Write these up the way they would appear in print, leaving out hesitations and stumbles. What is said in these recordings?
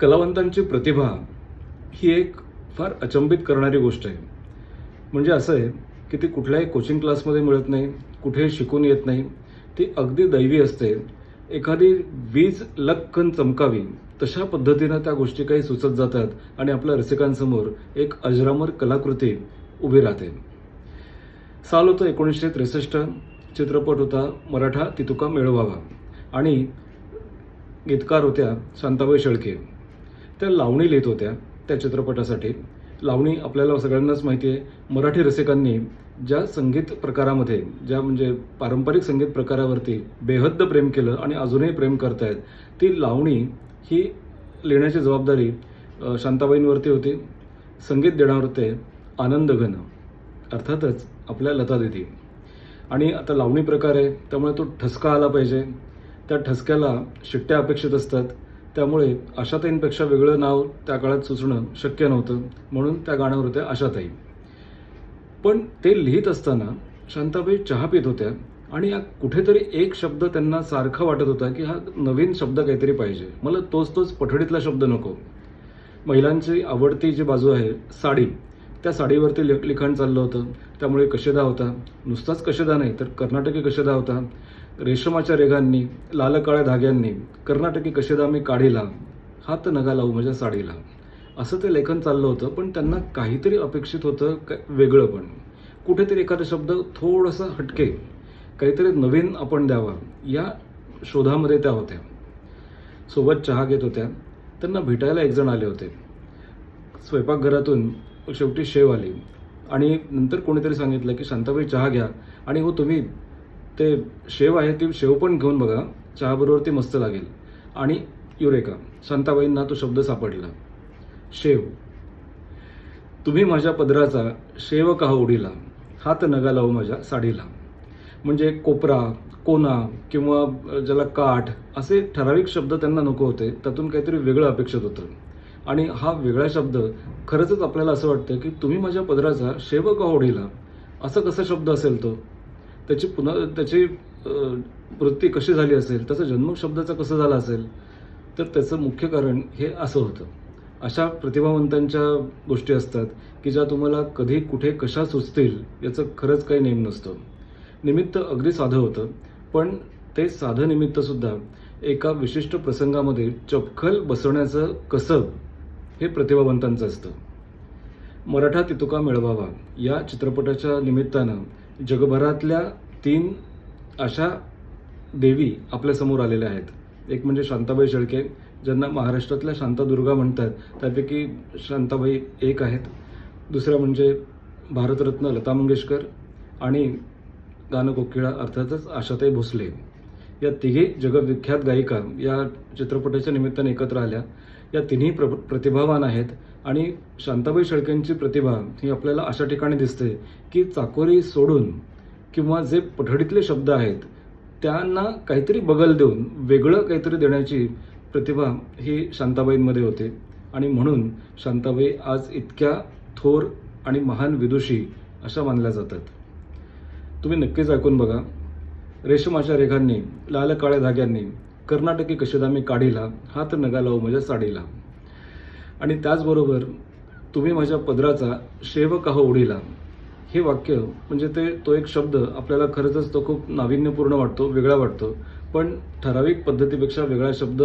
कलावंतांची प्रतिभा ही एक फार अचंबित करणारी गोष्ट आहे. म्हणजे असं आहे की ती कुठल्याही कोचिंग क्लासमध्ये मिळत नाही, कुठेही शिकून येत नाही. ती अगदी दैवी असते. एखादी वीज लख्खन चमकावी तशा पद्धतीनं त्या गोष्टी काही सुचत जातात आणि आपल्या रसिकांसमोर एक अजरामर कलाकृती उभी राहते. साल होतं 1963. चित्रपट होता मराठा तितुका मेळवावा आणि गीतकार होत्या शांताबाई शेळके. त्या लावणी लिहित होत्या त्या चित्रपटासाठी. लावणी आपल्याला सगळ्यांनाच माहिती आहे. मराठी रसिकांनी ज्या संगीत प्रकारामध्ये, ज्या म्हणजे पारंपरिक संगीत प्रकारावरती बेहद्द प्रेम केलं आणि अजूनही प्रेम करतायत, ती लावणी ही लिहिण्याची जबाबदारी शांताबाईंवरती होती. संगीत देणार होते आनंद घन, अर्थातच आपल्या लता दीदी. आणि आता लावणी प्रकार आहे त्यामुळे तो ठसका आला पाहिजे. त्या ठसक्याला शिट्ट्या अपेक्षित असतात. त्यामुळे आशाताईंपेक्षा वेगळं नाव त्या काळात सुचणं शक्य नव्हतं. म्हणून त्या गाण्यावर होत्या आशाताई. पण ते लिहित असताना शांताबाई चहा पित होत्या आणि कुठेतरी एक शब्द त्यांना सारखा वाटत होता की हा नवीन शब्द काहीतरी पाहिजे. मला तोच पठडीतला शब्द नको. महिलांची आवडती जी बाजू आहे साडी, त्या साडीवरती लिखाण चाललं होतं. त्यामुळे कशेदा होता. नुसताच कशेदा नाही तर कर्नाटकी कशेदा होता. रेशमाच्या रेघांनी, लाल काळ्या धाग्यांनी कर्नाटकी कशेदा मी काढीला, हात नगा लावू माझ्या साडीला, असं ते लेखन चाललं होतं. पण त्यांना काहीतरी अपेक्षित होतं वेगळं. पण कुठेतरी एखादा शब्द थोडासा हटके, काहीतरी नवीन आपण द्यावा, या शोधामध्ये त्या होत्या. सोबत चहा घेत होत्या. त्यांना भेटायला एक जण आले होते. स्वयंपाकघरातून शेवटी शेव आली आणि नंतर कोणीतरी सांगितलं की शांताबाई चहा घ्या. आणि हो तुम्ही ते शेव आहे ती शेव पण घेऊन बघा, चहाबरोबर ती मस्त लागेल. आणि युरेका, शांताबाईंना तो शब्द सापडला, शेव. तुम्ही माझ्या पदराचा शेव का ओढीला, हात नगा लावू माझ्या साडीला. म्हणजे कोपरा, कोना किंवा ज्याला काठ, असे ठराविक शब्द त्यांना नको होते. त्यातून काहीतरी वेगळं अपेक्षित होतं. आणि हा वेगळा शब्द खरंच आपल्याला असं वाटतं की तुम्ही माझ्या पदराचा शेव का ओढीला, असं कसा शब्द असेल तो, त्याची वृत्ती कशी झाली असेल, त्याचा जन्म शब्दाचा कसं झाला असेल. तर त्याचं मुख्य कारण हे असं होतं. अशा प्रतिभावंतांच्या गोष्टी असतात की ज्या तुम्हाला कधी कुठे कशा सुचतील याचं खरंच काही नेम नसतं. निमित्त अगदी साधं होतं, पण ते साधं निमित्तसुद्धा एका विशिष्ट प्रसंगामध्ये चपखल बसवण्याचं कसब हे प्रतिभावंतांचं असतं. मराठा तितुका मेळवावा या चित्रपटाच्या निमित्तानं जगभरातल्या 3 अशा देवी आपल्यासमोर आलेल्या आहेत. एक म्हणजे शांताबाई शेळके, ज्यांना महाराष्ट्रातल्या शांतादुर्गा म्हणतात. त्यापैकी शांताबाई एक आहेत. दुसऱ्या म्हणजे भारतरत्न लता मंगेशकर आणि गानकोकिळा अर्थातच आशाताई भोसले. या तिघी जगविख्यात गायिका या चित्रपटाच्या निमित्ताने एकत्र आल्या. या तिन्ही प्रतिभावान आहेत. आणि शांताबाई शेळकेंची प्रतिभा ही आपल्याला अशा ठिकाणी दिसते की चाकोरी सोडून किंवा जे पठडीतले शब्द आहेत त्यांना काहीतरी बगल देऊन वेगळं काहीतरी देण्याची प्रतिभा ही शांताबाईंमध्ये होते. आणि म्हणून शांताबाई आज इतक्या थोर आणि महान विदुषी अशा मानल्या जातात. तुम्ही नक्कीच ऐकून बघा. रेशमाच्या रेघांनी, लाल काळ्या धाग्यांनी कर्नाटकी कशेदा मी काढीला, हात नगा लावू माझ्या साडीला. आणि त्याचबरोबर तुम्ही माझ्या पदराचा शेव का ओढीला, हे वाक्य म्हणजे तो एक शब्द आपल्याला खरंच तो खूप नाविन्यपूर्ण वाटतो, वेगळा वाटतो. पण ठराविक पद्धतीपेक्षा वेगळा शब्द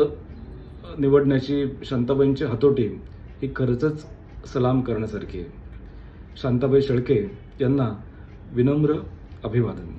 निवडण्याची शांताबाईंची हातोटी ही खरंच सलाम करण्यासारखी आहे. शांताबाई शेळके यांना विनम्र अभिवादन.